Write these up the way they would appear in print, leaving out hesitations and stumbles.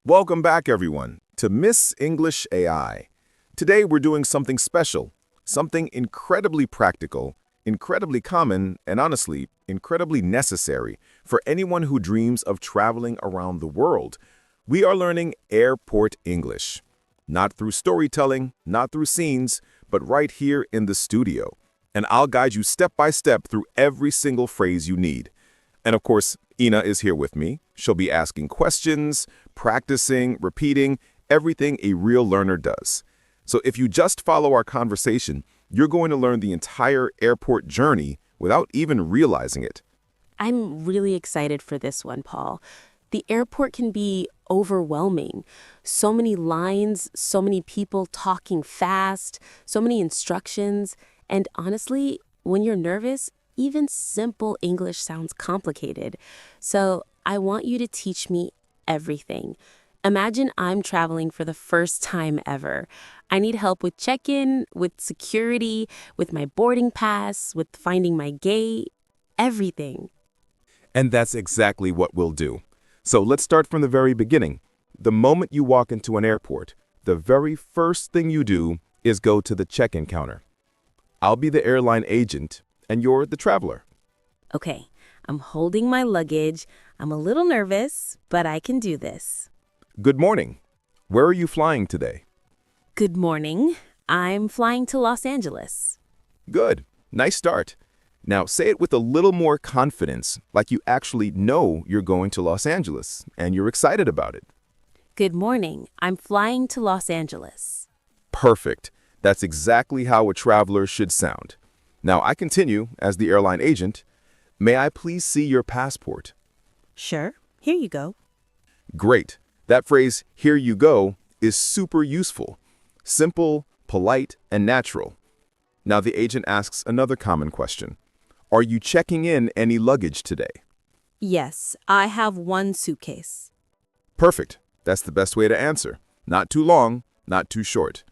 Welcome back, everyone, to Miss English AI. Today, we're doing something special, something incredibly practical, incredibly common, and honestly, incredibly necessary for anyone who dreams of traveling around the world. We are learning airport English, not through storytelling, not through scenes, but right here in the studio. And I'll guide you step by step through every single phrase you need. And of course, Ena is here with me. She'll be asking questions, practicing, repeating, everything a real learner does. So if you just follow our conversation, you're going to learn the entire airport journey without even realizing it. I'm really excited for this one, Paul. The airport can be overwhelming. So many lines, so many people talking fast, so many instructions. And honestly, when you're nervous, even simple English sounds complicated. So I want you to teach me everything. Imagine I'm traveling for the first time ever. I need help with check-in, with security, with my boarding pass, with finding my gate, everything. And that's exactly what we'll do. So let's start from the very beginning. The moment you walk into an airport, the very first thing you do is go to the check-in counter. I'll be the airline agent, and you're the traveler. Okay, I'm holding my luggage. I'm a little nervous, but I can do this. Good morning. Where are you flying today? Good morning. I'm flying to Los Angeles. Good. Nice start. Now say it with a little more confidence, like you actually know you're going to Los Angeles, and you're excited about it. Good morning. I'm flying to Los Angeles. Perfect. That's exactly how a traveler should sound. Now I continue as the airline agent. May I please see your passport? Sure. Here you go. Great. That phrase, here you go, is super useful. Simple, polite, and natural. Now the agent asks another common question. Are you checking in any luggage today? Yes, I have one suitcase. Perfect. That's the best way to answer. Not too long, not too short.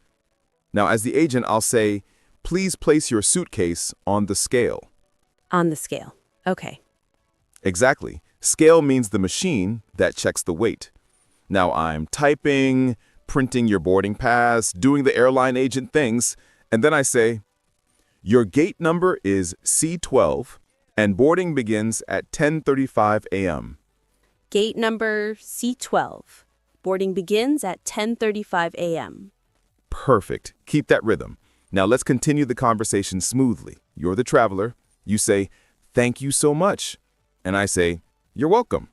Now as the agent, I'll say, please place your suitcase on the scale. On the scale. Okay. Exactly. Scale means the machine that checks the weight. Now I'm typing, printing your boarding pass, doing the airline agent things, and then I say, your gate number is C12 and boarding begins at 10:35 a.m. Gate number C12. Boarding begins at 10:35 a.m. Perfect. Keep that rhythm. Now let's continue the conversation smoothly. You're the traveler. You say, thank you so much. And I say, you're welcome.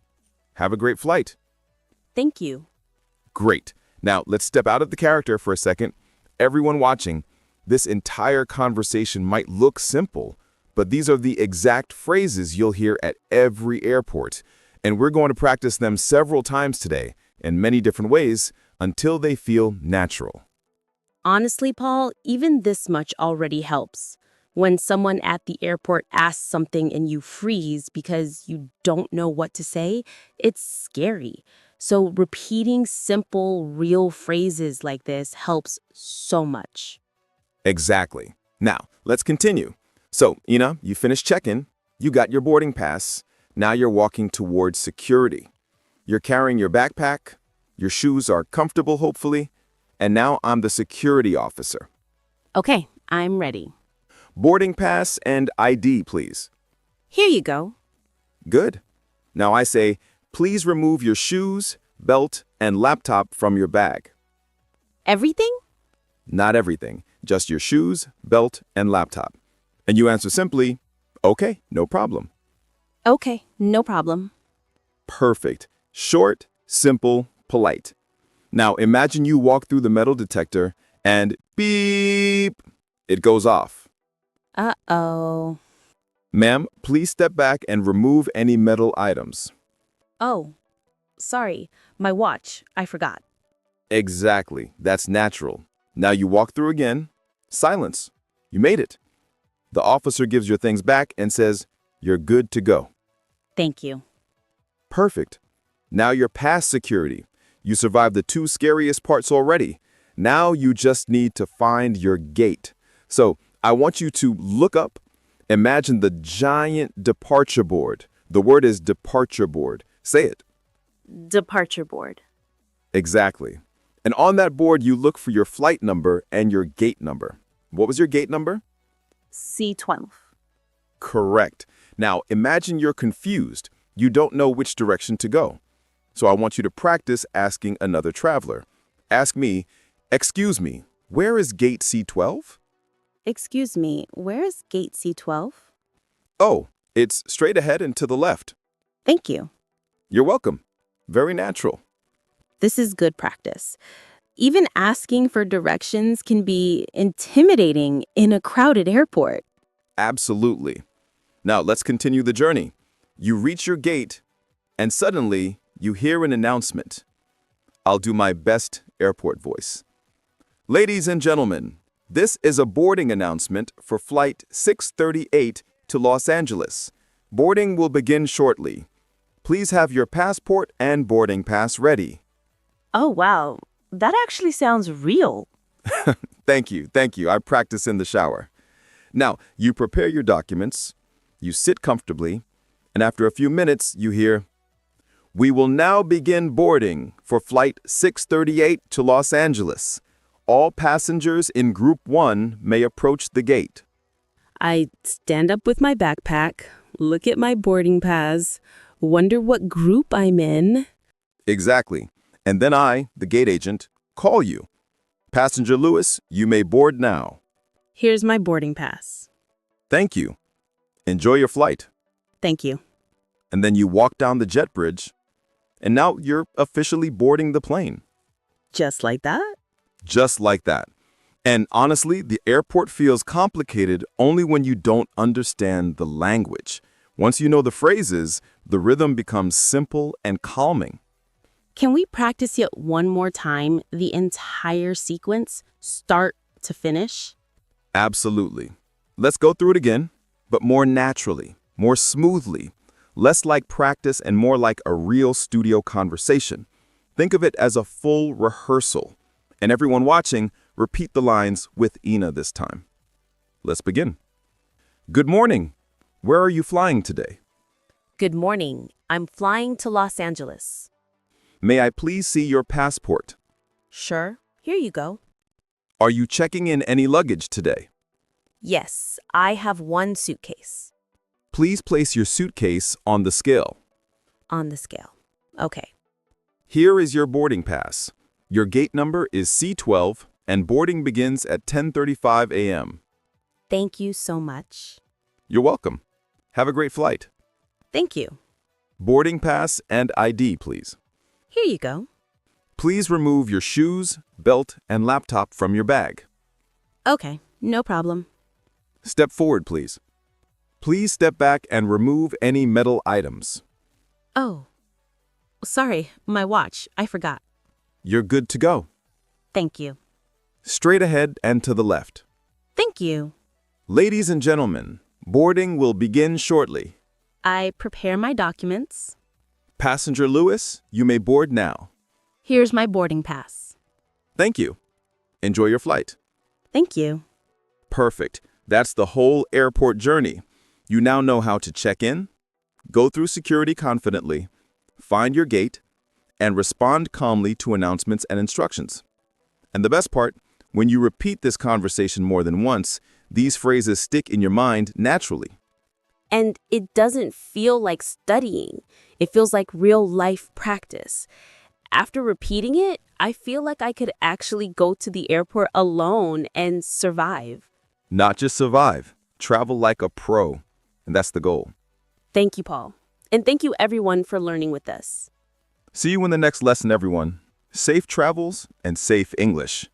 Have a great flight. Thank you. Great. Now let's step out of the character for a second. Everyone watching, this entire conversation might look simple, but these are the exact phrases you'll hear at every airport. And we're going to practice them several times today in many different ways until they feel natural. Honestly, Paul, even this much already helps. When someone at the airport asks something and you freeze because you don't know what to say, it's scary. So repeating simple, real phrases like this helps so much. Exactly. Now, let's continue. So, Ena, you finished check-in. You got your boarding pass. Now you're walking towards security. You're carrying your backpack. Your shoes are comfortable, hopefully. And now I'm the security officer. Okay, I'm ready. Boarding pass and ID, please. Here you go. Good. Now I say, please remove your shoes, belt, and laptop from your bag. Everything? Not everything, just your shoes, belt, and laptop. And you answer simply, okay, no problem. Okay, no problem. Perfect. Short, simple, polite. Now imagine you walk through the metal detector and beep, it goes off. Uh-oh. Ma'am, please step back and remove any metal items. Oh, sorry. My watch. I forgot. Exactly. That's natural. Now you walk through again. Silence. You made it. The officer gives your things back and says, you're good to go. Thank you. Perfect. Now you're past security. You survived the two scariest parts already. Now you just need to find your gate. So I want you to look up. Imagine the giant departure board. The word is departure board. Say it. Departure board. Exactly. And on that board, you look for your flight number and your gate number. What was your gate number? C12. Correct. Now, imagine you're confused. You don't know which direction to go. So I want you to practice asking another traveler. Ask me, "Excuse me, where is gate C12? Excuse me, where is gate C12? Oh, it's straight ahead and to the left." Thank you. You're welcome. Very natural. This is good practice. Even asking for directions can be intimidating in a crowded airport. Absolutely. Now, let's continue the journey. You reach your gate, and suddenly, you hear an announcement. I'll do my best airport voice. Ladies and gentlemen, this is a boarding announcement for Flight 638 to Los Angeles. Boarding will begin shortly. Please have your passport and boarding pass ready. Oh, wow. That actually sounds real. Thank you. I practice in the shower. Now, you prepare your documents, you sit comfortably, and after a few minutes, you hear, "We will now begin boarding for Flight 638 to Los Angeles. All passengers in Group 1 may approach the gate." I stand up with my backpack, look at my boarding pass, wonder what group I'm in. Exactly. And then I, the gate agent, call you. "Passenger Lewis, you may board now." Here's my boarding pass. "Thank you. Enjoy your flight." Thank you. And then you walk down the jet bridge, and now you're officially boarding the plane. Just like that? Just like that. And honestly, the airport feels complicated only when you don't understand the language. Once you know the phrases, the rhythm becomes simple and calming. Can we practice it one more time, the entire sequence, start to finish? Absolutely. Let's go through it again, but more naturally, more smoothly, less like practice and more like a real studio conversation. Think of it as a full rehearsal. And everyone watching, repeat the lines with Ena this time. Let's begin. "Good morning. Where are you flying today?" Good morning. I'm flying to Los Angeles. "May I please see your passport?" Sure. Here you go. "Are you checking in any luggage today?" Yes, I have one suitcase. "Please place your suitcase on the scale." On the scale. Okay. "Here is your boarding pass. Your gate number is C12 and boarding begins at 10:35 a.m. Thank you so much. You're welcome. Have a great flight. Thank you. Boarding pass and ID, please. Here you go. Please remove your shoes, belt, and laptop from your bag. Okay, no problem. Step forward, please. Please step back and remove any metal items. Oh, sorry, my watch. I forgot. You're good to go. Thank you. Straight ahead and to the left. Thank you. Ladies and gentlemen, boarding will begin shortly. I prepare my documents. Passenger Lewis, you may board now. Here's my boarding pass. Thank you. Enjoy your flight. Thank you. Perfect. That's the whole airport journey. You now know how to check in, go through security confidently, find your gate, and respond calmly to announcements and instructions. And the best part, when you repeat this conversation more than once, these phrases stick in your mind naturally. And it doesn't feel like studying. It feels like real life practice. After repeating it, I feel like I could actually go to the airport alone and survive. Not just survive, travel like a pro. And that's the goal. Thank you, Paul. And thank you, everyone, for learning with us. See you in the next lesson, everyone. Safe travels and safe English.